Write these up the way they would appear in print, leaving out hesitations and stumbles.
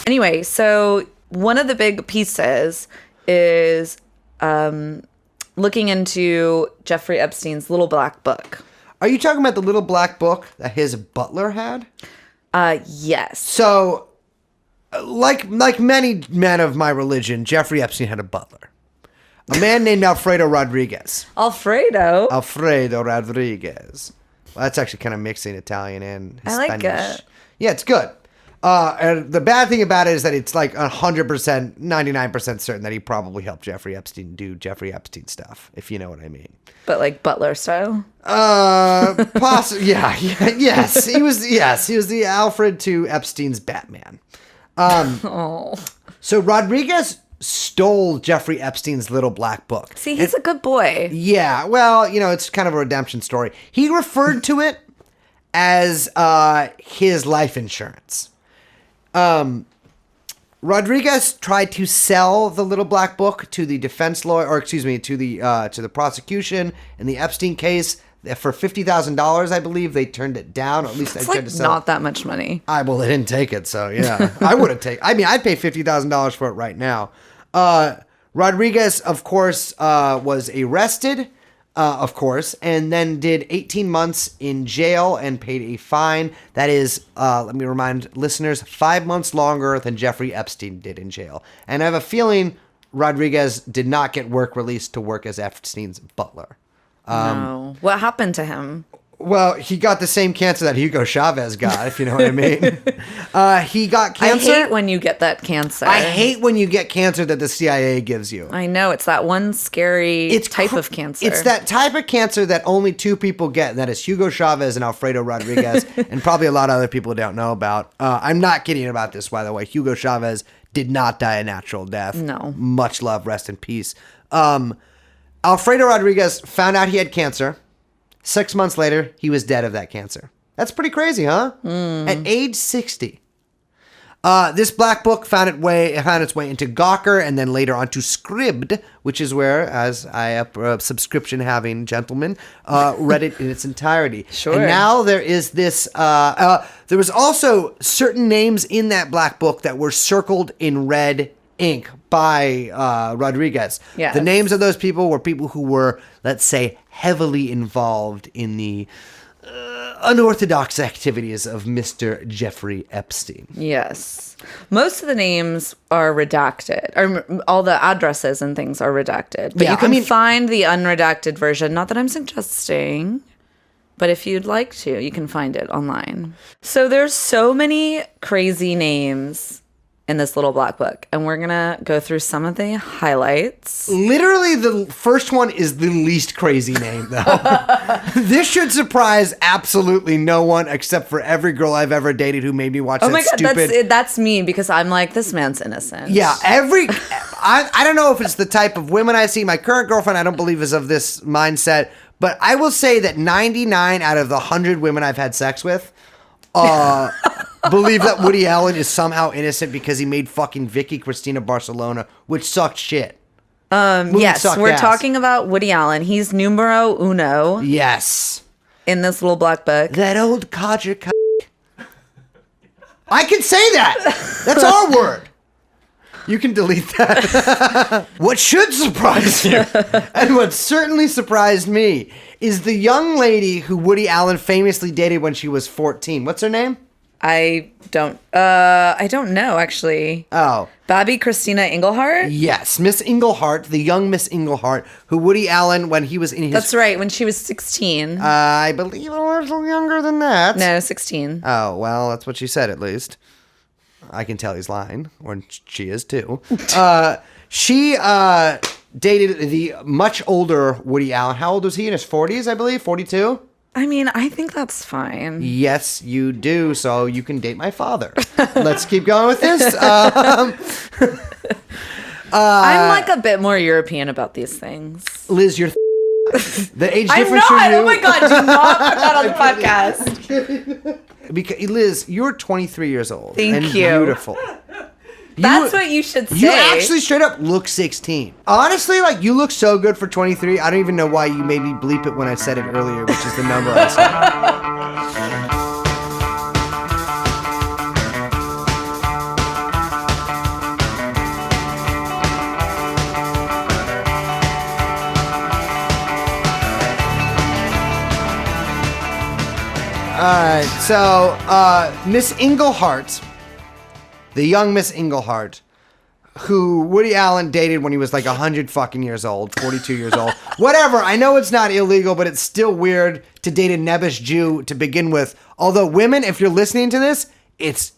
Anyway, so one of the big pieces is looking into Jeffrey Epstein's little black book. Are you talking about the little black book that his butler had? Yes. So, like many men of my religion, Jeffrey Epstein had a butler. A man named Alfredo Rodriguez. Alfredo Rodriguez. Well, that's actually kind of mixing Italian and Spanish. I like it. Yeah, it's good. And the bad thing about it is that it's like 100%, 99% certain that he probably helped Jeffrey Epstein do Jeffrey Epstein stuff, if you know what I mean. But like butler style? Possibly. Yes. He was the Alfred to Epstein's Batman. So Rodriguez stole Jeffrey Epstein's little black book. See, he's a good boy. Yeah, well, it's kind of a redemption story. He referred to it as his life insurance. Rodriguez tried to sell the little black book to the defense lawyer, or excuse me, to the prosecution in the Epstein case for $50,000. I believe they turned it down. Or at least they tried to sell. Not that much money. Well, they didn't take it, so yeah, I would have taken. I mean, I'd pay $50,000 for it right now. Rodriguez, of course, was arrested. Of course, and then did 18 months in jail and paid a fine. That is, let me remind listeners, 5 months longer than Jeffrey Epstein did in jail. And I have a feeling Rodriguez did not get work released to work as Epstein's butler. No. What happened to him? Well, he got the same cancer that Hugo Chavez got, if you know what I mean. He got cancer. I hate when you get that cancer. I hate when you get cancer that the CIA gives you. I know. It's that one scary type of cancer. It's that type of cancer that only two people get, and that is Hugo Chavez and Alfredo Rodriguez, and probably a lot of other people don't know about. I'm not kidding about this, by the way. Hugo Chavez did not die a natural death. No. Much love. Rest in peace. Alfredo Rodriguez found out he had cancer. 6 months later, he was dead of that cancer. That's pretty crazy, huh? At age 60. This black book found its way into Gawker and then later onto Scribd, which is where, as I am a subscription-having gentleman, read it in its entirety. Sure. And now there is this... there was also certain names in that black book that were circled in red ink by Rodriguez. Yes. The names of those people were people who were, let's say, heavily involved in the unorthodox activities of Mr. Jeffrey Epstein. Yes. Most of the names are redacted, or all the addresses and things are redacted. But you can find the unredacted version. Not that I'm suggesting, but if you'd like to, you can find it online. So there's so many crazy names in this little black book, and we're gonna go through some of the highlights. Literally, the first one is the least crazy name, though. This should surprise absolutely no one except for every girl I've ever dated who made me watch that stupid... Oh my God, that's me, because I'm like, this man's innocent. Yeah, I don't know if it's the type of women I see. My current girlfriend, I don't believe, is of this mindset, but I will say that 99 out of the 100 women I've had sex with believe that Woody Allen is somehow innocent because he made fucking Vicky Cristina Barcelona, which sucked shit. Yes, we're talking about Woody Allen. He's numero uno. Yes. In this little black book. That old codger I can say that. That's our word. You can delete that. What should surprise you, and what certainly surprised me, is the young lady who Woody Allen famously dated when she was 14. What's her name? I don't know, actually. Oh. Bobby Christina Englehart? Yes, Miss Englehart, the young Miss Englehart, who Woody Allen, when he was in his... That's right, when she was 16. I believe a little younger than that. No, 16. Oh, well, that's what she said, at least. I can tell he's lying, or she is too. She dated the much older Woody Allen. How old was he? In his 40s, I believe? 42? I mean, I think that's fine. Yes, you do, so you can date my father. Let's keep going with this. I'm like a bit more European about these things. Liz, you're the age I'm difference not! for you... Oh my God, do not put that on the podcast. Because, Liz, you're 23 years old. Thank and you. Beautiful. That's what you should say. You actually straight up look 16. Honestly, like, you look so good for 23. I don't even know why you made me bleep it when I said it earlier, which is the number I said. So Miss Englehart, the young Miss Englehart, who Woody Allen dated when he was like 100 fucking years old, 42 years old. Whatever. I know it's not illegal, but it's still weird to date a nebbish Jew to begin with. Although women, if you're listening to this, it's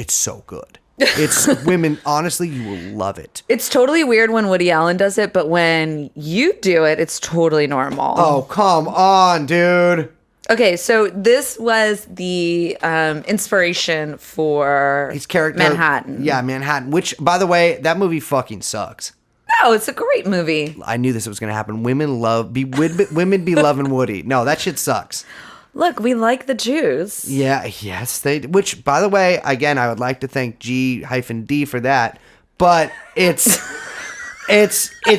so good. It's women, honestly, you will love it. It's totally weird when Woody Allen does it, but when you do it, it's totally normal. Oh, come on, dude. Okay, so this was the inspiration for His character, Manhattan. Yeah, Manhattan. Which, by the way, that movie fucking sucks. No, it's a great movie. I knew this was going to happen. Women be loving Woody. No, that shit sucks. Look, we like the Jews. Yeah, yes, they. Which, by the way, again, I would like to thank G-D for that. But it's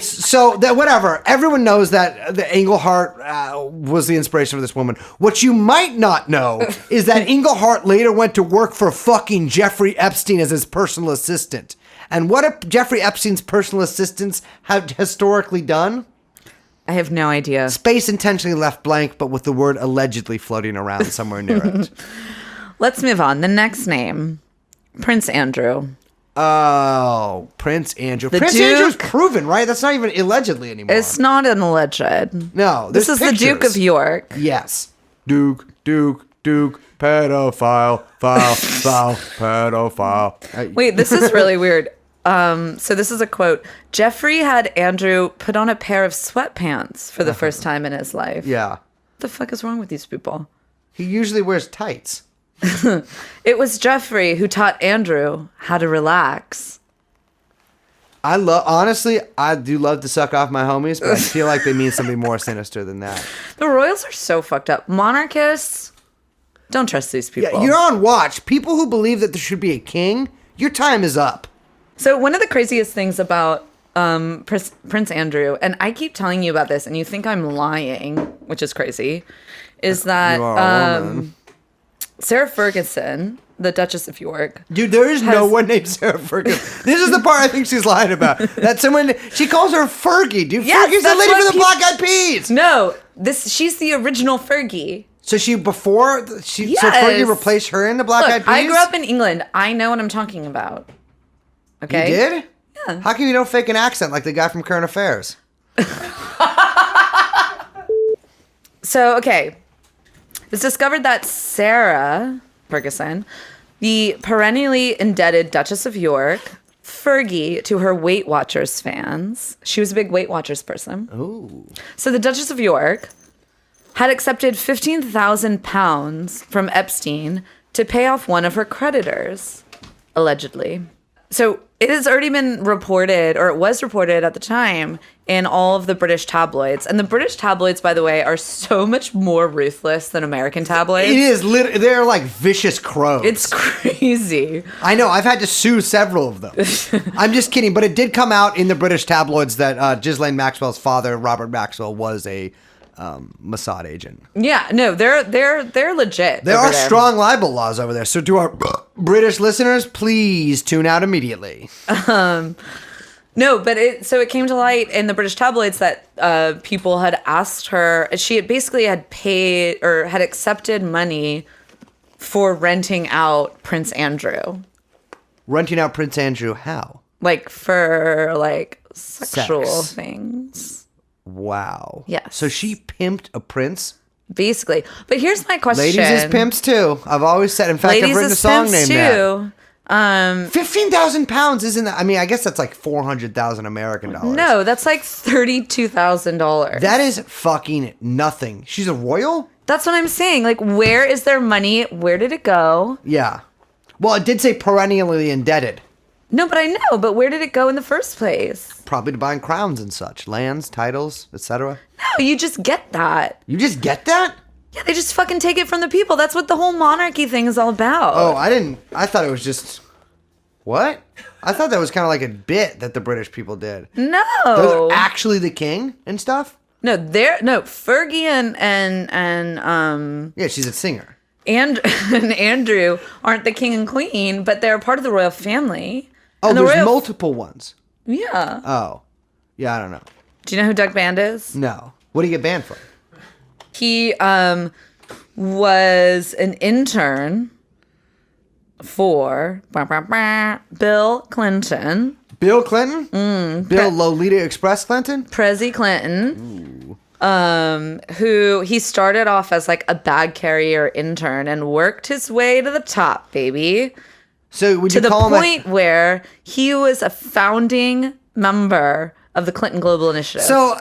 so that whatever. Everyone knows that the Englehart was the inspiration for this woman. What you might not know is that Englehart later went to work for fucking Jeffrey Epstein as his personal assistant. And what have Jeffrey Epstein's personal assistants have historically done? I have no idea. Space intentionally left blank, but with the word allegedly floating around somewhere near it. Let's move on. The next name, Prince Andrew. Oh, Prince Andrew. The Prince Duke, Andrew's proven, right? That's not even allegedly anymore. It's not an alleged. No, this is pictures. the Duke of York. Yes. Duke, pedophile, pedophile. Wait, this is really weird. So this is a quote. Jeffrey had Andrew put on a pair of sweatpants for the first time in his life. Yeah. What the fuck is wrong with these people? He usually wears tights. It was Jeffrey who taught Andrew how to relax. Honestly, I do love to suck off my homies, but I feel like they mean something more sinister than that. The royals are so fucked up. Monarchists, don't trust these people. Yeah, you're on watch. People who believe that there should be a king, your time is up. So one of the craziest things about Prince Andrew, and I keep telling you about this, and you think I'm lying, which is crazy, is that You are a woman. Sarah Ferguson, the Duchess of York. Dude, there is no one named Sarah Ferguson. This is the part I think she's lying about. That someone, she calls her Fergie, dude. Yes, Fergie's the that's lady what from the Black Eyed Peas. No, she's the original Fergie. So so Yes. Fergie replaced her in the Black Eyed Look, Peas? I grew up in England. I know what I'm talking about. Okay? You did? Yeah. How come you don't fake an accent like the guy from Current Affairs? So, okay. It's discovered that Sarah Ferguson, the perennially indebted Duchess of York, Fergie to her Weight Watchers fans. She was a big Weight Watchers person. Ooh. So the Duchess of York had accepted 15,000 pounds from Epstein to pay off one of her creditors, allegedly. So it has already been reported, or it was reported at the time, in all of the British tabloids. And the British tabloids, by the way, are so much more ruthless than American tabloids. It is. They're like vicious crows. It's crazy. I know. I've had to sue several of them. I'm just kidding. But it did come out in the British tabloids that Ghislaine Maxwell's father, Robert Maxwell, was a Mossad agent. Yeah, no, they're legit. There are strong libel laws over there. So to our British listeners, please tune out immediately. No, but it came to light in the British tabloids that people had asked her. She had basically had paid or had accepted money for renting out Prince Andrew. Renting out Prince Andrew, how? Like for sexual Sex. things. Wow. Yes. So she pimped a prince? Basically. But here's my question. Ladies is pimps too. I've always said. In fact, Ladies I've written a is song pimps named too. that. 15,000 pounds isn't that? I mean, I guess that's like 400,000 American dollars. No, that's like $32,000. That is fucking nothing. She's a royal? That's what I'm saying. Like, where is their money? Where did it go? Yeah. Well, it did say perennially indebted. No, but I know. But where did it go in the first place? Probably to buying crowns and such. Lands, titles, etc. No, you just get that. You just get that? Yeah, they just fucking take it from the people. That's what the whole monarchy thing is all about. Oh, I thought it was just... What? I thought that was kind of like a bit that the British people did. No. They're actually the king and stuff? No, Fergie and Yeah, she's a singer. and Andrew aren't the king and queen, but they're part of the royal family. Oh, And there's multiple ones. Yeah. Oh. Yeah, I don't know. Do you know who Doug Band is? No. What do you get banned for? He was an intern for Bill Clinton. Bill Clinton? Bill Lolita Express Clinton? Prezi Clinton. Who he started off as like a bag carrier intern and worked his way to the top, baby. So would you to call the him point where he was a founding member of the Clinton Global Initiative. So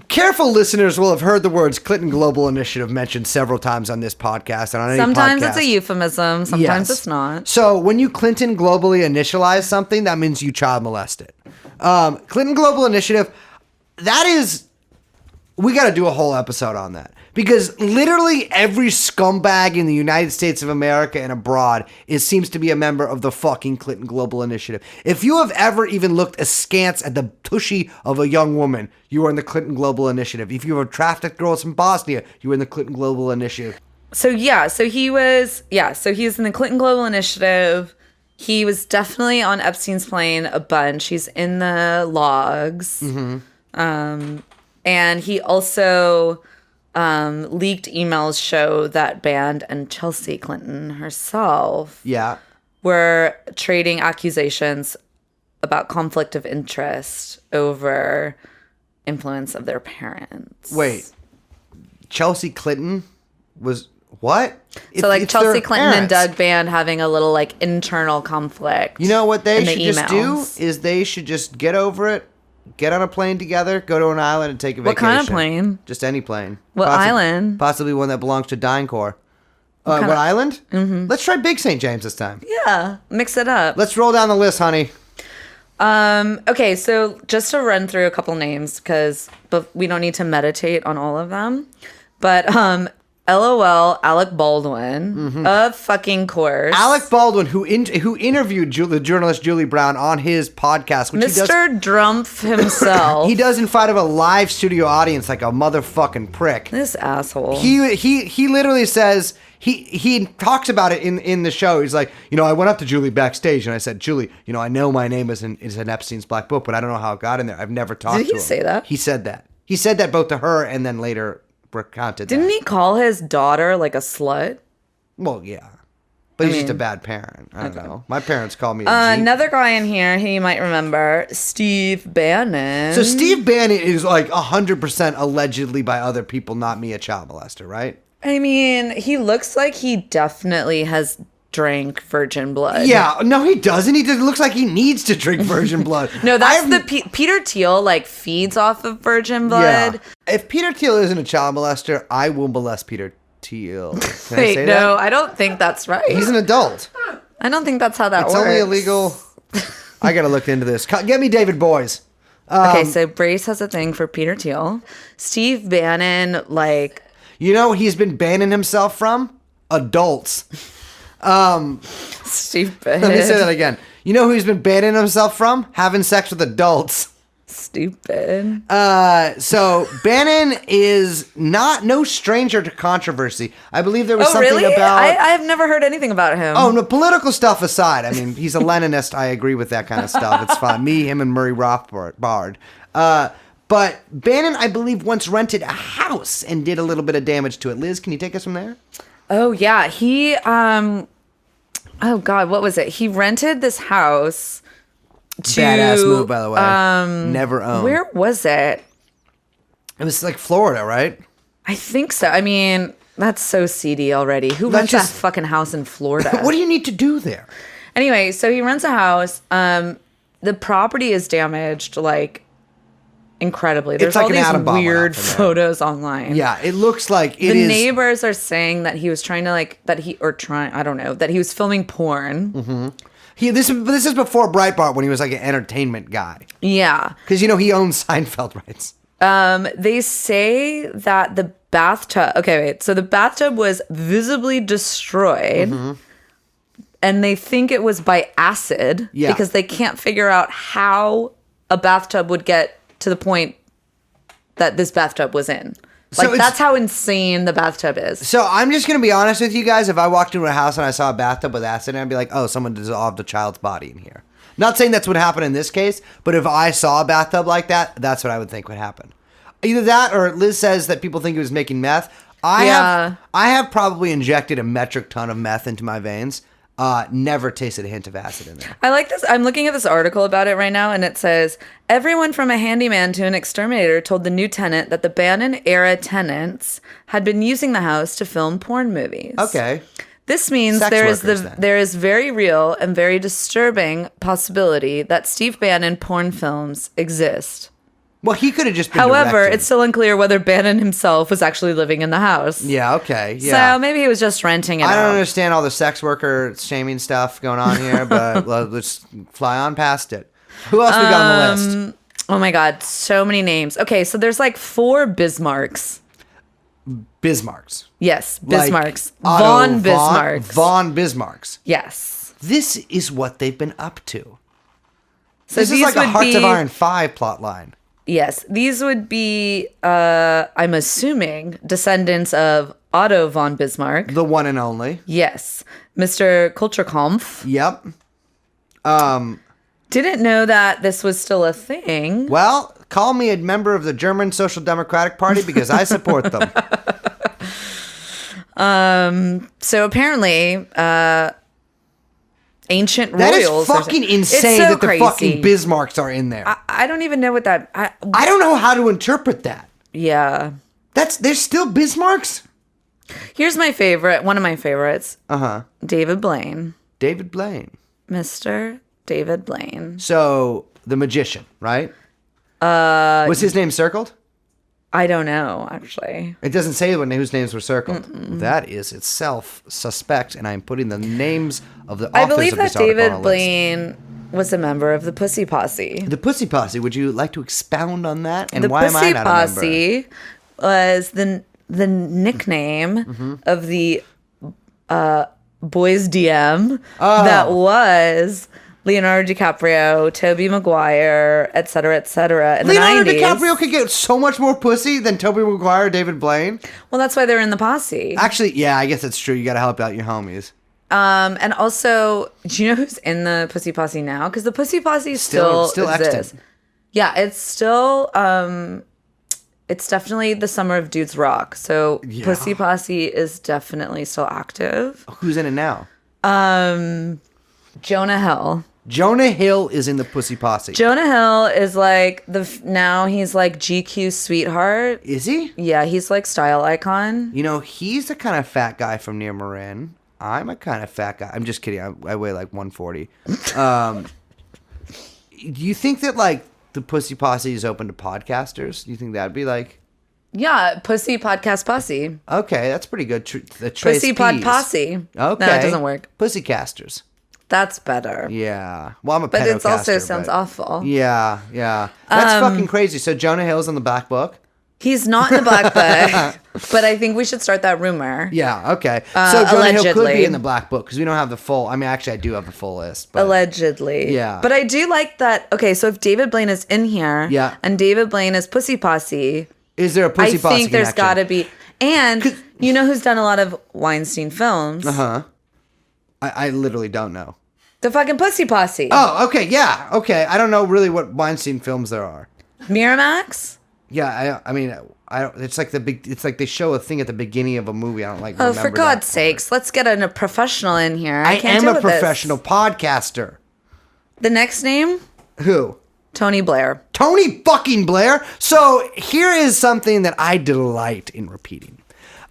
careful listeners will have heard the words Clinton Global Initiative mentioned several times on this podcast and on any sometimes podcast. It's a euphemism, sometimes it's not. So when you Clinton globally initialize something, that means you child molest it. Clinton Global Initiative, that is, we got to do a whole episode on that. Because literally every scumbag in the United States of America and abroad seems to be a member of the fucking Clinton Global Initiative. If you have ever even looked askance at the tushy of a young woman, you are in the Clinton Global Initiative. If you have trafficked girls from Bosnia, you are in the Clinton Global Initiative. So he was in the Clinton Global Initiative. He was definitely on Epstein's plane a bunch. He's in the logs. Mm-hmm. And he also... leaked emails show that Band and Chelsea Clinton herself were trading accusations about conflict of interest over influence of their parents. Wait, Chelsea Clinton was what? So like Chelsea Clinton and Doug Band having a little like internal conflict. You know what they should just do is they should just get over it. Get on a plane together, go to an island, and take a vacation. What kind of plane? Just any plane. What island? Possibly one that belongs to DynCorp. What island? Mm-hmm. Let's try Big St. James this time. Yeah, mix it up. Let's roll down the list, honey. Okay, so just to run through a couple names, but we don't need to meditate on all of them. But LOL, Alec Baldwin, of fucking course. Alec Baldwin, who interviewed the journalist Julie Brown on his podcast, which Mr. Drumpf himself. He does in front of a live studio audience like a motherfucking prick. This asshole. He literally says he talks about it in the show. He's like, I went up to Julie backstage and I said, Julie, I know my name is in Epstein's Black Book, but I don't know how it got in there. I've never talked to him. Did he say that? He said that. He said that both to her and then later recounted that. Didn't he call his daughter like a slut? Well, yeah. But he's just a bad parent. I don't know. My parents call me a G. Another guy in here who you might remember, Steve Bannon. So Steve Bannon is like 100% allegedly by other people, not me, a child molester, right? I mean, he looks like he definitely has drank virgin blood. Yeah, no, he doesn't. He just looks like he needs to drink virgin blood. No, that's Peter Thiel like feeds off of virgin blood. Yeah. If Peter Thiel isn't a child molester, I will molest Peter Thiel. Wait, no, I don't think that's right. He's an adult. I don't think that's how that works. It's only illegal. I gotta look into this. Get me David Boys. Okay, so Brace has a thing for Peter Thiel. Steve Bannon, like... he's been banning himself from? Adults. Stupid. Let me say that again. You know who he's been banning himself from? Having sex with adults. Stupid. So Bannon is no stranger to controversy. I believe there was something really? about... I have never heard anything about him. Oh, no, political stuff aside. I mean, he's a Leninist. I agree with that kind of stuff. It's fine. Me, him, and Murray Rothbard. But Bannon, I believe, once rented a house and did a little bit of damage to it. Liz, can you take us from there? Oh, yeah. He, oh, God, what was it? He rented this house to... Badass move, by the way. Never owned. Where was it? It was like Florida, right? I think so. I mean, that's so seedy already. Who rents that fucking house in Florida? What do you need to do there? Anyway, so he rents a house. The property is damaged, like... incredibly. There's like all an these weird photos online. Yeah, it looks like it is. The neighbors are saying that he was trying to I don't know, that he was filming porn. Mm-hmm. This is before Breitbart when he was like an entertainment guy. Yeah. Because, he owns Seinfeld rights. They say that the bathtub... Okay, wait. So the bathtub was visibly destroyed. Mm-hmm. And they think it was by acid. Yeah. Because they can't figure out how a bathtub would get to the point that this bathtub was in. Like, that's how insane the bathtub is. So I'm just going to be honest with you guys. If I walked into a house and I saw a bathtub with acid, I'd be like, oh, someone dissolved a child's body in here. Not saying that's what happened in this case, but if I saw a bathtub like that, that's what I would think would happen. Either that or Liz says that people think he was making meth. I have probably injected a metric ton of meth into my veins. Never tasted a hint of acid in there. I like this. I'm looking at this article about it right now, and it says, everyone from a handyman to an exterminator told the new tenant that the Bannon-era tenants had been using the house to film porn movies. Okay. This means there is very real and very disturbing possibility that Steve Bannon porn films exist. Well, he could have just been However, directing. it's still unclear whether Bannon himself was actually living in the house. Yeah, okay. Yeah. So maybe he was just renting it out. I don't understand all the sex worker shaming stuff going on here, but let's fly on past it. Who else we got on the list? Oh my God, so many names. Okay, so there's like 4 Bismarcks. Bismarcks. Yes, Bismarcks. Like Von Bismarcks. Von Bismarcks. Yes. This is what they've been up to. So this is like a Hearts of Iron 5 plot line. Yes, these would be, I'm assuming, descendants of Otto von Bismarck. The one and only. Yes. Mr. Kulturkampf. Yep. Didn't know that this was still a thing. Well, call me a member of the German Social Democratic Party because I support them. So apparently, ancient that royals. That is fucking insane that the fucking Bismarcks are in there. I don't even know what that... I don't know how to interpret that. Yeah. There's still Bismarcks? Here's my favorite, one of my favorites. Uh-huh. David Blaine. David Blaine. Mr. David Blaine. So, the magician, right? Was his name circled? I don't know, actually. It doesn't say whose names were circled. That is itself suspect, and I'm putting the names of the authors I believe of this that article David on a Blaine was a member of the Pussy Posse. The Pussy Posse. Would you like to expound on that? And why am I not a member? The Pussy Posse was the nickname of the boys DM that was Leonardo DiCaprio, Tobey Maguire, et cetera, in Leonardo the 90s. DiCaprio could get so much more pussy than Tobey Maguire or David Blaine. Well, that's why they're in the posse. Actually, yeah, I guess that's true. You got to help out your homies. And also, do you know who's in the Pussy Posse now? Because the Pussy Posse still exists. Epstein. Yeah, it's still, it's definitely the summer of dudes rock. So Yeah. Pussy Posse is definitely still active. Who's in it now? Jonah Hill. Jonah Hill is in the Pussy Posse. Jonah Hill is like now he's like GQ's sweetheart. Is he? Yeah, he's like style icon. You know, he's the kind of fat guy from near Marin. I'm a kind of fat guy. I'm just kidding. I weigh like 140. Do you think that like the Pussy Posse is open to podcasters? Do you think that'd be like... Yeah, Pussy Podcast Posse. Okay, that's pretty good. The Pussy Pod Posse. Okay. No, it doesn't work. Pussycasters. That's better. Yeah. Well, I'm a But pedocaster. it also sounds awful. Yeah. That's fucking crazy. So Jonah Hill's on the Black Book? He's not in the Black Book, but I think we should start that rumor. Yeah, okay. So Jonah Hill could allegedly. be in the Black Book because we don't have the full... I mean, actually, I do have the full list. But Allegedly. Yeah. But I do like that. Okay, so if David Blaine is in here Yeah. and David Blaine is Pussy Posse, is there a Pussy I Posse think there's got to be... And you know who's done a lot of Weinstein films? Uh-huh. I literally don't know. The fucking Pussy Posse. Oh, okay, yeah, okay. I don't know really what Weinstein films there are. Miramax? Yeah, I mean, I don't. It's like it's like they show a thing at the beginning of a movie. I don't like. Oh, for God's sakes, let's get a professional in here. I can't am deal a with this. professional podcaster. The next name? Who? Tony Blair. Tony fucking Blair. So here is something that I delight in repeating.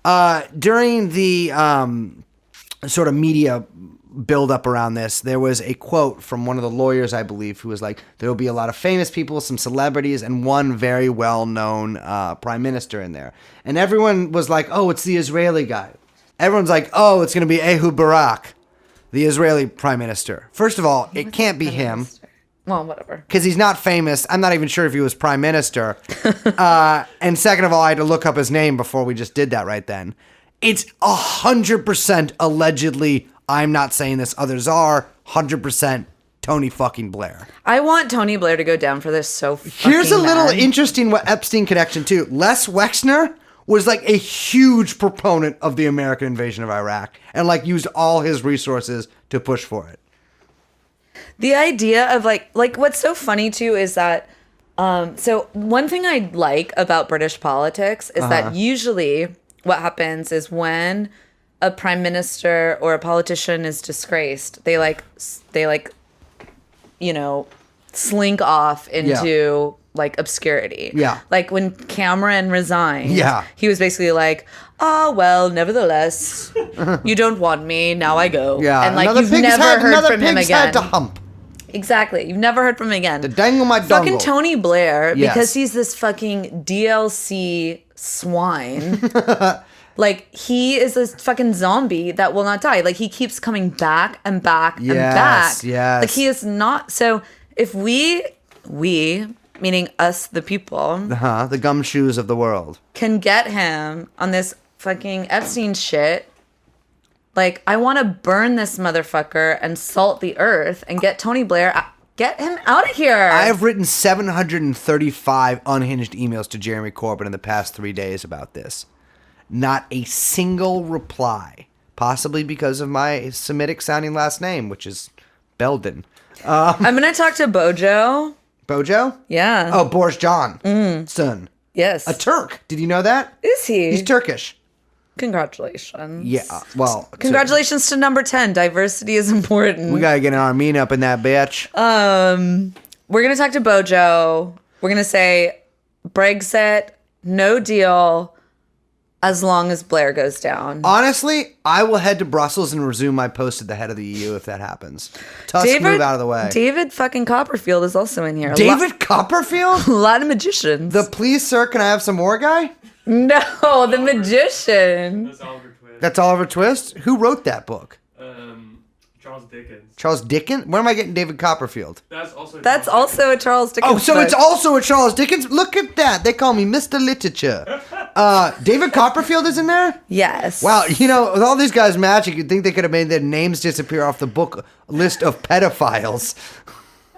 During the sort of media build up around this, there was a quote from one of the lawyers, I believe, who was like, there will be a lot of famous people, some celebrities, and one very well-known prime minister in there. And everyone was like, oh, it's the Israeli guy. Everyone's like, oh, it's going to be Ehud Barak, the Israeli prime minister. First of all, it can't be him. Well, whatever. Because he's not famous. I'm not even sure if he was prime minister. And second of all, I had to look up his name before we just did that right then. It's 100% allegedly, I'm not saying this, others are, 100% Tony fucking Blair. I want Tony Blair to go down for this so fucking Here's a little bad. interesting Epstein connection too. Les Wexner was like a huge proponent of the American invasion of Iraq and like used all his resources to push for it. The idea of like what's so funny too is that so one thing I like about British politics is that usually what happens is when a prime minister or a politician is disgraced, they slink off into like obscurity. Yeah. Like when Cameron resigned, he was basically like, "Oh, well, nevertheless, you don't want me, now I go." Yeah. And like you've never heard from him again. Had to hump. Exactly. You've never heard from him again. To dangle my dongle. Fucking Tony Blair, because he's this fucking DLC swine. Like, he is this fucking zombie that will not die. Like, he keeps coming back and back and back. Yes. Like, he is not. So, if we, meaning us, the people, the gumshoes of the world, can get him on this fucking Epstein shit, like, I want to burn this motherfucker and salt the earth and get Tony Blair, get him out of here. I have written 735 unhinged emails to Jeremy Corbyn in the past 3 days about this. Not a single reply. Possibly because of my Semitic sounding last name, which is Belden. I'm going to talk to Bojo. Bojo? Yeah. Oh, Boris Johnson. Son. Yes. A Turk. Did you know that? Is he? He's Turkish. Congratulations. Yeah. Well. Congratulations to number 10. Diversity is important. We got to get an Armene up in that bitch. We're going to talk to Bojo. We're going to say Brexit, no deal, as long as Blair goes down. Honestly, I will head to Brussels and resume my post at the head of the EU if that happens. Tusk, move out of the way. David fucking Copperfield is also in here. David Copperfield? A lot of magicians. The please, sir, can I have some more guy? No, the magician. That's Oliver Twist. That's Oliver Twist? Who wrote that book? Charles Dickens. Charles Dickens? Where am I getting David Copperfield? That's also a Charles Dickens. Oh, so it's also a Charles Dickens? Look at that. They call me Mr. Literature. David Copperfield is in there? Yes. Wow, you know, with all these guys matching, you'd think they could have made their names disappear off the book list of pedophiles.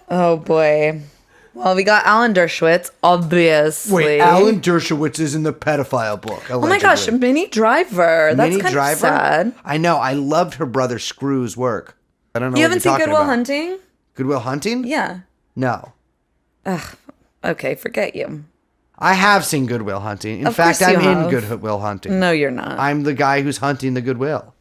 Oh, boy. Well, we got Alan Dershowitz, obviously. Wait, Alan Dershowitz is in the pedophile book, allegedly. Oh my gosh, Minnie Driver. That's kind of sad. I know. I loved her brother Screw's work. I don't know. You haven't seen Good Will Hunting? Good Will Hunting? Yeah. No. Ugh. Okay, forget you. I have seen Good Will Hunting. In fact, I'm in Good Will Hunting. No, you're not. I'm the guy who's hunting the goodwill.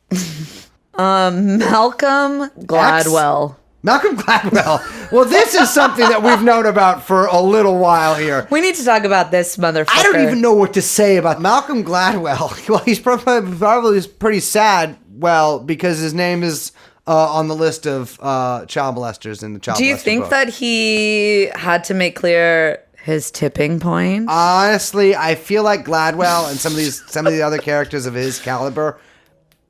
Malcolm Gladwell. Malcolm Gladwell. Well, this is something that we've known about for a little while here. We need to talk about this motherfucker. I don't even know what to say about Malcolm Gladwell. Well, he's probably pretty sad, because his name is on the list of child molesters in the child molester Do you think book. that he had to make clear his tipping point? Honestly, I feel like Gladwell and some of the other characters of his caliber,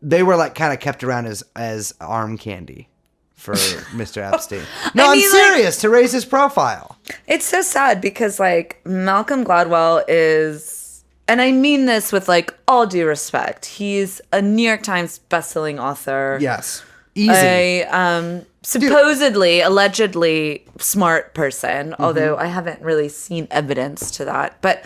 they were like kind of kept around as arm candy for Mr. Epstein. No, I'm serious, to raise his profile. It's so sad because like Malcolm Gladwell is, and I mean this with like all due respect, he's a New York Times bestselling author. Yes. Easy. Supposedly, allegedly smart person, although I haven't really seen evidence to that. But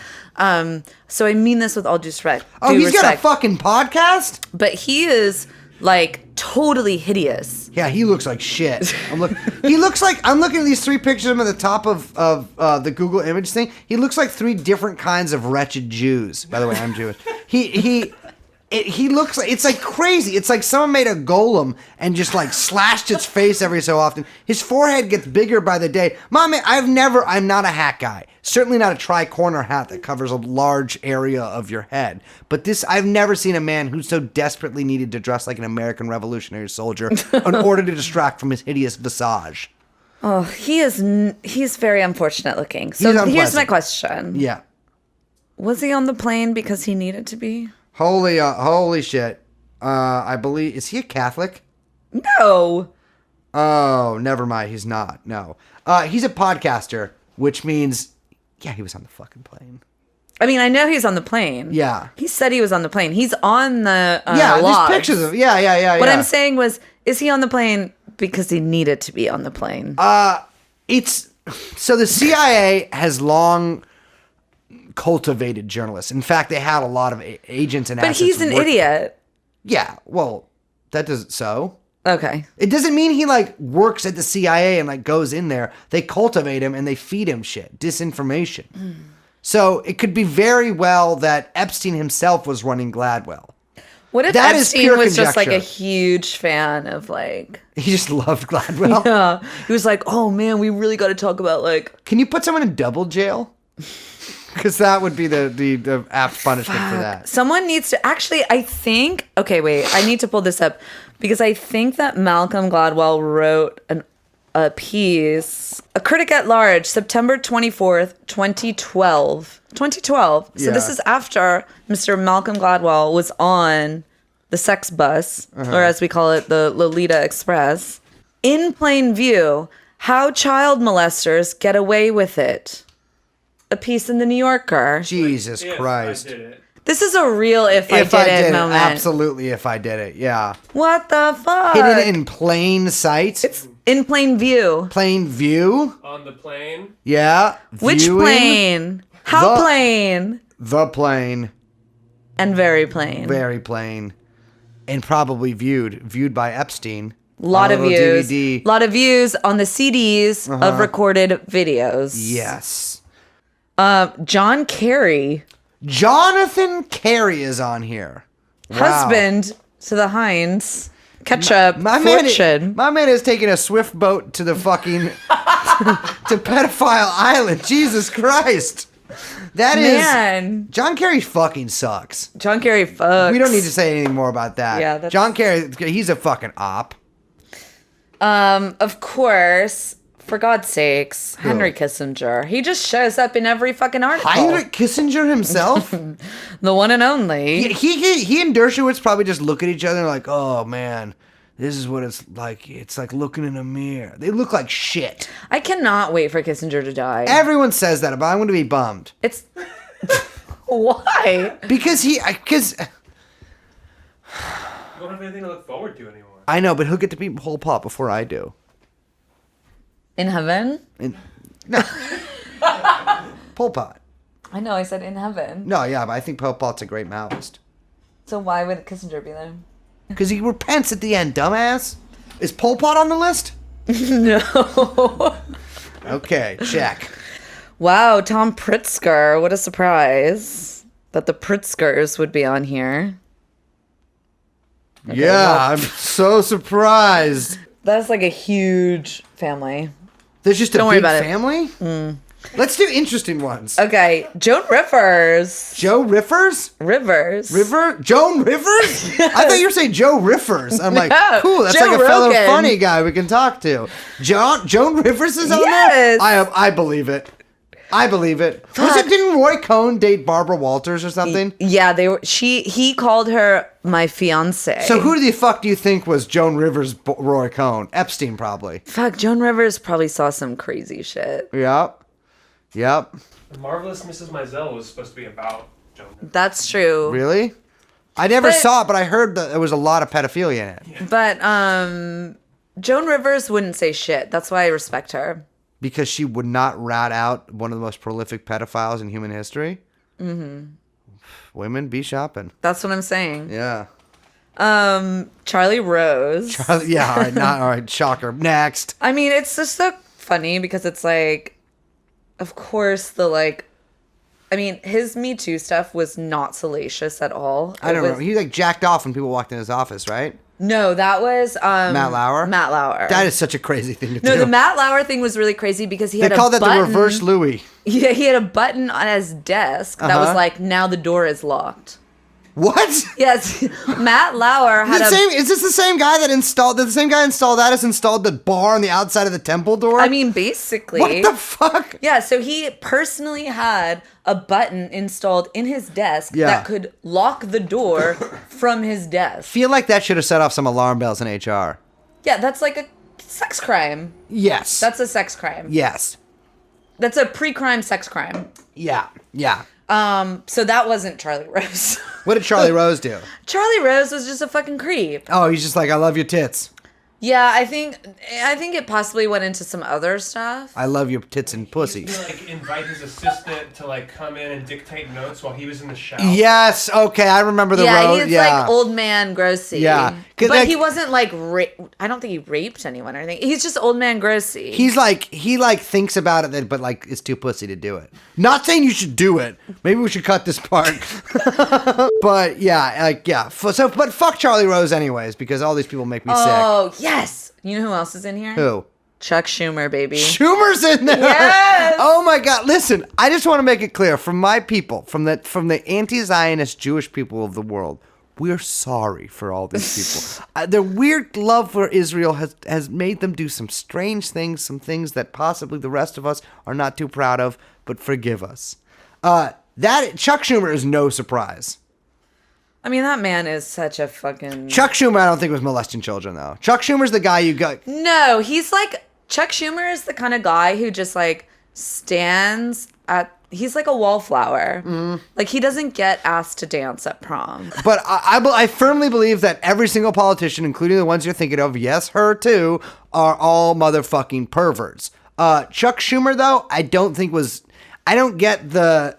so I mean this with all due respect. Oh, he's got a fucking podcast? But he is like totally hideous. Yeah, he looks like shit. I'm looking at these 3 pictures of him at the top of the Google image thing. He looks like 3 different kinds of wretched Jews. By the way, I'm Jewish. He looks like, it's like crazy. It's like someone made a golem and just like slashed its face every so often. His forehead gets bigger by the day. Mommy, I'm not a hat guy. Certainly not a tri-corner hat that covers a large area of your head. But I've never seen a man who so desperately needed to dress like an American Revolutionary soldier in order to distract from his hideous visage. Oh, he's very unfortunate looking. So here's my question. Yeah. Was he on the plane because he needed to be? Holy shit. I believe, is he a Catholic? No. Oh, never mind. He's not. No. He's a podcaster, which means, yeah, he was on the fucking plane. I mean, I know he's on the plane. Yeah. He said he was on the plane. He's on the yeah, logs. there's pictures of, yeah. What I'm saying was, is he on the plane because he needed to be on the plane? So the CIA has long cultivated journalists. In fact, they had a lot of agents and assets. But he's an idiot. Yeah, well, that doesn't so. Okay. It doesn't mean he like works at the CIA and like goes in there. They cultivate him and they feed him shit, disinformation. So it could be very well that Epstein himself was running Gladwell. What if That is Epstein pure was just like a conjecture. huge fan of like... He just loved Gladwell. Yeah. He was like, oh man, we really got to talk about like... Can you put someone in double jail? Because that would be the apt punishment for that. Someone needs to... Actually, I think... Okay, wait. I need to pull this up. Because I think that Malcolm Gladwell wrote a piece... A Critic at Large, September 24th, 2012. 2012. So this is after Mr. Malcolm Gladwell was on the sex bus, or as we call it, the Lolita Express. In plain view, how child molesters get away with it. A piece in the New Yorker. Jesus If Christ. I did it. This is a real if I did it moment. Absolutely if I did it, yeah. What the fuck? Hidden in plain sight? It's in plain view. Plain view? On the plane. Yeah. Which Viewing? plane? How The- plain? The plane. And very plain. Very plain. And probably viewed by Epstein. Lot On of a little views. DVD. Lot of views on the CDs of recorded videos. Yes. John Kerry, Jonathan Kerry is on here. Wow. husband to the Heinz ketchup My fortune. man is taking a swift boat to the fucking to pedophile island. Jesus Christ. That is Man, John Kerry fucking sucks. John Kerry fucks. We don't need to say anything more about that. Yeah, that's- John Kerry, he's a fucking op. Of course, for God's sakes, Henry Kissinger. He just shows up in every fucking article. Heinrich Kissinger himself? The one and only. he and Dershowitz probably just look at each other and like, oh man, this is what it's like. It's like looking in a mirror. They look like shit. I cannot wait for Kissinger to die. Everyone says that, but I'm going to be bummed. It's... Why? Because You don't have anything to look forward to anymore. I know, but he'll get to be Pol Pot before I do. In heaven? Pol Pot. I know, I said in heaven. No, yeah, but I think Pol Pot's a great Maoist. So why would Kissinger be there? Because he repents at the end, dumbass. Is Pol Pot on the list? No. Okay, check. Wow, Tom Pritzker. What a surprise that the Pritzkers would be on here. Yeah, I'm so surprised. That's like a huge family. There's just Don't a worry big about it. family? Let's do interesting ones. Okay, Joan Rivers. Joe Riffers? Rivers. Joan Rivers? I thought you were saying Joe Riffers. I'm like, No, cool, that's Joe like a fellow Rogan. funny guy we can talk to. Joan Rivers is on Yes. there? I believe it. I believe it. Didn't Roy Cohn date Barbara Walters or something? Yeah, they were. He called her my fiance. So who the fuck do you think was Joan Rivers' Roy Cohn? Epstein, probably. Fuck, Joan Rivers probably saw some crazy shit. Yep. The Marvelous Mrs. Maisel was supposed to be about Joan. That's true. Really? I never But- saw it, but I heard that there was a lot of pedophilia in it. But Joan Rivers wouldn't say shit. That's why I respect her. Because she would not rat out one of the most prolific pedophiles in human history. Mm-hmm. Women be shopping. That's what I'm saying. Yeah. Charlie Rose. Yeah, all right, all right, shocker. Next. I mean, it's just so funny because it's like, of course, his Me Too stuff was not salacious at all. I don't know. He like jacked off when people walked in his office, right? No, that was Matt Lauer? Matt Lauer. That is such a crazy thing to do. No, the Matt Lauer thing was really crazy because he They had called a that button. the reverse Louis. Yeah, he had a button on his desk that was like, now the door is locked. What? Yes, Matt Lauer had Is this the same guy that installed? Did the same guy install that as installed the bar on the outside of the temple door? I mean, basically. what the fuck? Yeah, so he personally had a button installed in his desk that could lock the door from his desk. Feel like that should have set off some alarm bells in HR. Yeah, that's like a sex crime. Yes. That's a sex crime. Yes. That's a pre-crime sex crime. Yeah. Yeah. So that wasn't Charlie Rose. What did Charlie Rose do? Charlie Rose was just a fucking creep. Oh, he's just like, I love your tits. Yeah, I think it possibly went into some other stuff. I love your tits and pussy. He used to, like, invite his assistant to, like, come in and dictate notes while he was in the shower. Yes, okay, I remember the road. He's like old man grossy. Yeah. But like, he wasn't like I don't think he raped anyone or anything. He's just old man grossy. He thinks about it, but like it's too pussy to do it. Not saying you should do it. Maybe we should cut this part. But but fuck Charlie Rose anyways, because all these people make me sick. Oh yes. You know who else is in here? Who? Chuck Schumer, baby. Schumer's in there. Yes. Oh my God! Listen, I just want to make it clear from my people, from the anti-Zionist Jewish people of the world. We're sorry for all these people. Their weird love for Israel has made them do some strange things, some things that possibly the rest of us are not too proud of, but forgive us. That Chuck Schumer is no surprise. I mean, that man is such a fucking... Chuck Schumer, I don't think was molesting children, though. Chuck Schumer's the guy you got... No, he's like... Chuck Schumer is the kind of guy who just, like, stands at... He's like a wallflower. Like, he doesn't get asked to dance at prom. But I firmly believe that every single politician, including the ones you're thinking of, yes, her too, are all motherfucking perverts. Chuck Schumer, though, I don't think was... I don't get the...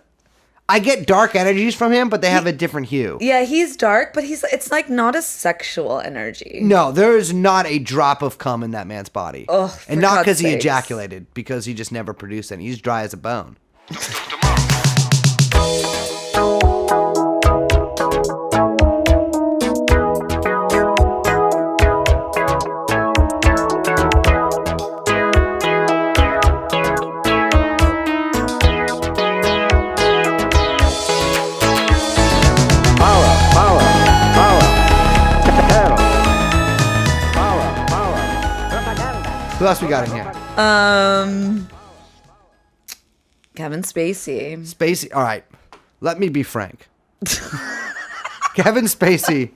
I get dark energies from him, but they have a different hue. Yeah, he's dark, but it's like not a sexual energy. No, there is not a drop of cum in that man's body. Ugh, and not because he sakes. ejaculated, because he just never produced any. He's dry as a bone. Who else we got in here? Kevin Spacey. Spacey. All right. Let me be frank. Kevin Spacey.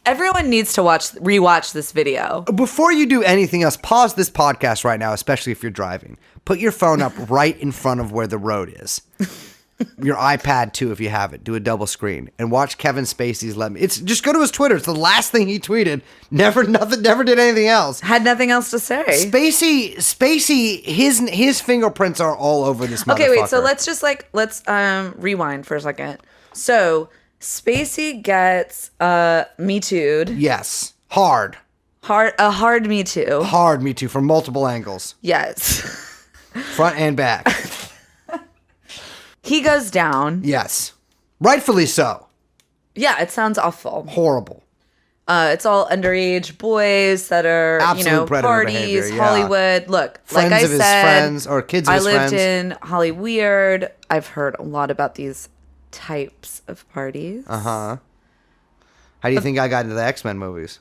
Everyone needs to rewatch this video. Before you do anything else, pause this podcast right now, especially if you're driving. Put your phone up right in front of where the road is. Your iPad too, if you have it. Do a double screen and watch Kevin Spacey's just go to his Twitter. It's the last thing he tweeted. Never did anything else. Had nothing else to say. Spacey, his fingerprints are all over this motherfucker. Okay, wait. So let's rewind for a second. So Spacey gets Me Too'd. Yes, hard Me Too. Hard Me Too from multiple angles. Yes. Front and back. He goes down. Yes. Rightfully so. Yeah, it sounds awful. Horrible. It's all underage boys that are, Absolute predator parties, behavior, yeah. Hollywood. Look, Friends like I of his said, friends or kids of his friends. I lived in Hollyweird. I've heard a lot about these types of parties. Uh-huh. How do you think I got into the X-Men movies?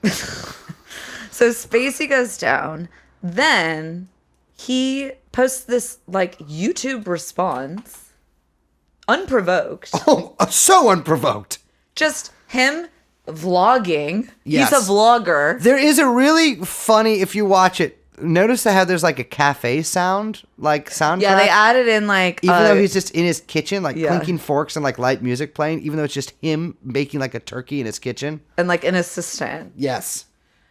So Spacey goes down. Then he posts this like YouTube response, unprovoked. Oh, so unprovoked. Just him vlogging. Yes. He's a vlogger. There is a really funny, if you watch it, notice how there's like a cafe soundtrack. Yeah, they added in like... Even though he's just in his kitchen, like yeah. clinking forks and like light music playing, even though it's just him making like a turkey in his kitchen. And like an assistant. Yes.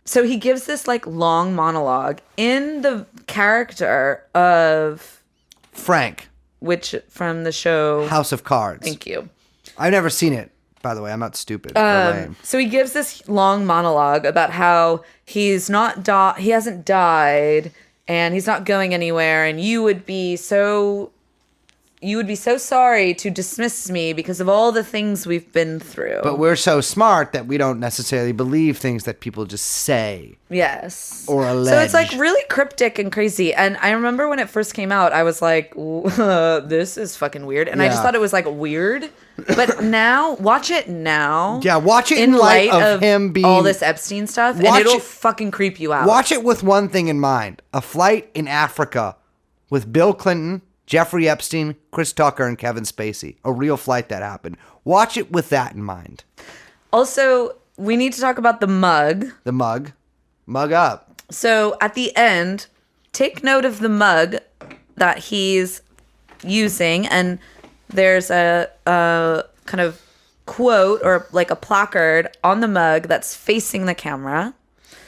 So he gives this like long monologue in the character of Frank, which from the show House of Cards. Thank you. I've never seen it, by the way. I'm not stupid or lame. So he gives this long monologue about how he hasn't died and he's not going anywhere, and you would be so sorry to dismiss me because of all the things we've been through. But we're so smart that we don't necessarily believe things that people just say. Yes. Or allege. So it's like really cryptic and crazy. And I remember when it first came out, I was like, this is fucking weird. And I just thought it was like weird. But now, watch it now. Yeah, watch it in light of him being... all this Epstein stuff. And it'll fucking creep you out. Watch it with one thing in mind. A flight in Africa with Bill Clinton, Jeffrey Epstein, Chris Tucker, and Kevin Spacey. A real flight that happened. Watch it with that in mind. Also, we need to talk about the mug. The mug. Mug up. So at the end, take note of the mug that he's using. And there's a kind of quote or like a placard on the mug that's facing the camera.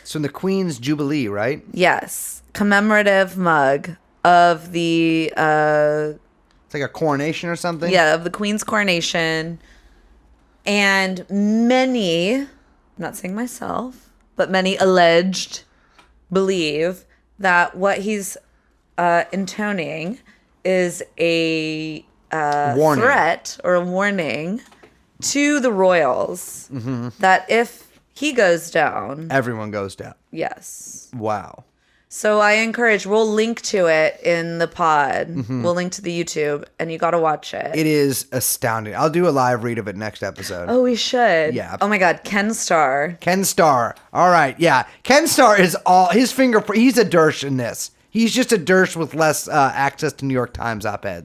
It's from the Queen's Jubilee, right? Yes. Commemorative mug of the... It's like a coronation or something? Yeah, of the Queen's coronation. And many, I'm not saying myself, but many alleged believe that what he's intoning is a threat or a warning to the royals that if he goes down... Everyone goes down. Yes. Wow. So I encourage, we'll link to it in the pod. We'll link to the YouTube, and you got to watch it. It is astounding. I'll do a live read of it next episode. Oh, we should. Yeah. Oh my God, Ken Starr. Ken Starr. All right, yeah. Ken Starr is all, his fingerprint, he's a Dersh in this. He's just a Dersh with less access to New York Times op-ed.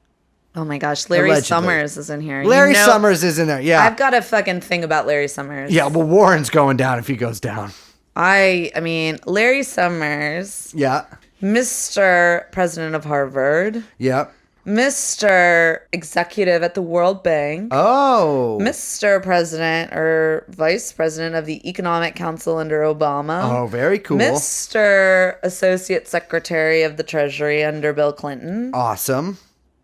Oh my gosh, Larry Allegedly. Summers is in here. Larry Summers is in there, yeah. I've got a fucking thing about Larry Summers. Yeah, well, Warren's going down if he goes down. I mean, Larry Summers. Yeah. Mr. President of Harvard. Yep. Mr. Executive at the World Bank. Oh. Mr. President or Vice President of the Economic Council under Obama. Oh, very cool. Mr. Associate Secretary of the Treasury under Bill Clinton. Awesome.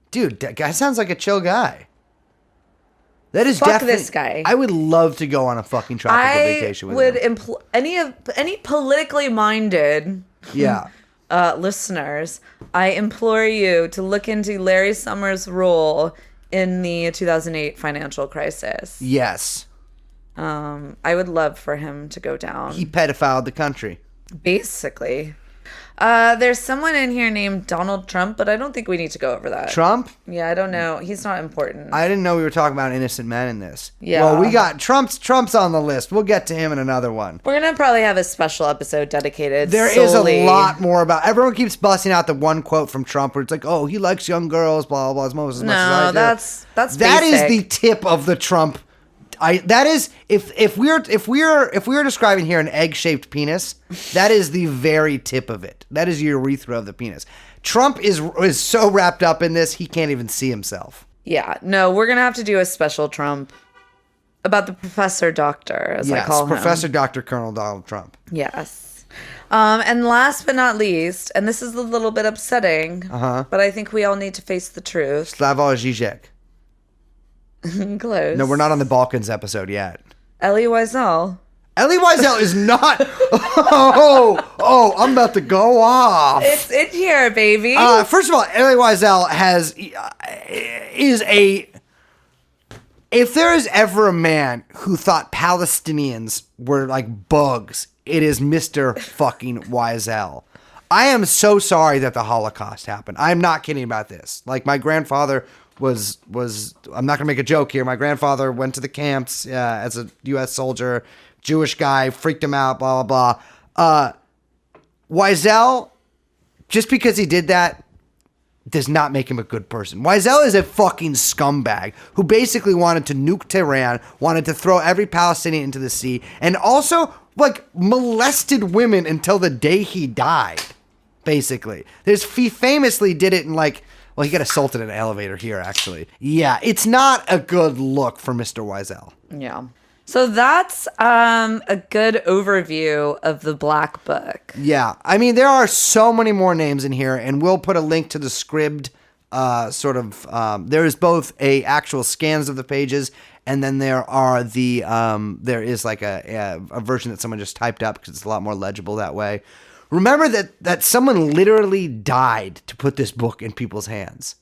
Dude, that guy sounds like a chill guy. That is Fuck definitely this guy. I would love to go on a fucking tropical vacation with him. Any politically minded Yeah. listeners, I implore you to look into Larry Summers' role in the 2008 financial crisis. Yes. I would love for him to go down. He pedophiled the country. Basically. There's someone in here named Donald Trump, but I don't think we need to go over that. Trump? Yeah, I don't know. He's not important. I didn't know we were talking about innocent men in this. Yeah. Well, we got Trump's on the list. We'll get to him in another one. We're going to probably have a special episode dedicated There solely. is a lot more about... Everyone keeps busting out the one quote from Trump where it's like, oh, he likes young girls, blah, blah, blah, as much as I do. that's That is basic. the tip of the Trump... that is... If we're describing here an egg-shaped penis, that is the very tip of it. That is your urethra of the penis. Trump is so wrapped up in this, he can't even see himself. Yeah, no, we're going to have to do a special Trump about the Professor Doctor, as I call him. Professor Dr. Colonel Donald Trump. Yes. And last but not least, and this is a little bit upsetting, but I think we all need to face the truth. Slavoj Žižek. Close. No, we're not on the Balkans episode yet. Elie Wiesel. Elie Wiesel is not... Oh, I'm about to go off. It's in here, baby. First of all, Elie Wiesel is a... If there is ever a man who thought Palestinians were like bugs, it is Mr. fucking Wiesel. I am so sorry that the Holocaust happened. I'm not kidding about this. Like, my grandfather was I'm not gonna make a joke here. My grandfather went to the camps as a U.S. soldier, Jewish guy, freaked him out, blah blah blah. Wiesel, just because he did that, does not make him a good person. Wiesel is a fucking scumbag who basically wanted to nuke Tehran, wanted to throw every Palestinian into the sea, and also like molested women until the day he died. Basically, he famously did it in like. Well, he got assaulted in an elevator here, actually. Yeah, it's not a good look for Mr. Wiesel. Yeah. So that's a good overview of the Black Book. Yeah. I mean, there are so many more names in here, and we'll put a link to the Scribd there is both a actual scans of the pages, and then there are there is like a version that someone just typed up because it's a lot more legible that way. Remember that someone literally died to put this book in people's hands.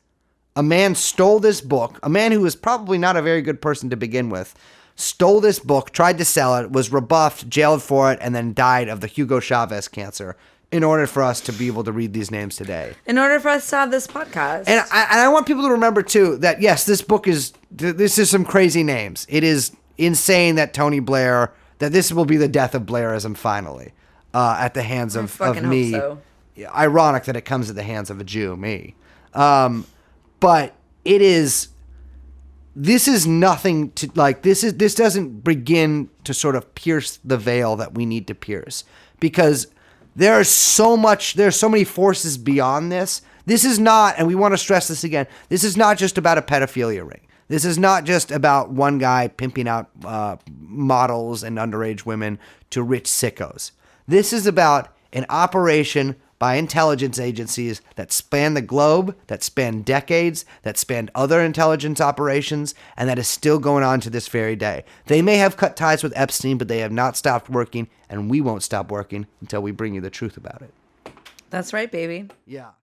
A man stole this book, a man who was probably not a very good person to begin with, stole this book, tried to sell it, was rebuffed, jailed for it, and then died of the Hugo Chavez cancer in order for us to be able to read these names today. In order for us to have this podcast. And I want people to remember, too, that, yes, this is some crazy names. It is insane that Tony Blair, that this will be the death of Blairism finally. At the hands of me. Hope so. Ironic that it comes at the hands of a Jew, me. But this is nothing to like. This doesn't begin to sort of pierce the veil that we need to pierce, because there's so many forces beyond this. This is not, and we want to stress this again. This is not just about a pedophilia ring. This is not just about one guy pimping out models and underage women to rich sickos. This is about an operation by intelligence agencies that span the globe, that span decades, that span other intelligence operations, and that is still going on to this very day. They may have cut ties with Epstein, but they have not stopped working, and we won't stop working until we bring you the truth about it. That's right, baby. Yeah.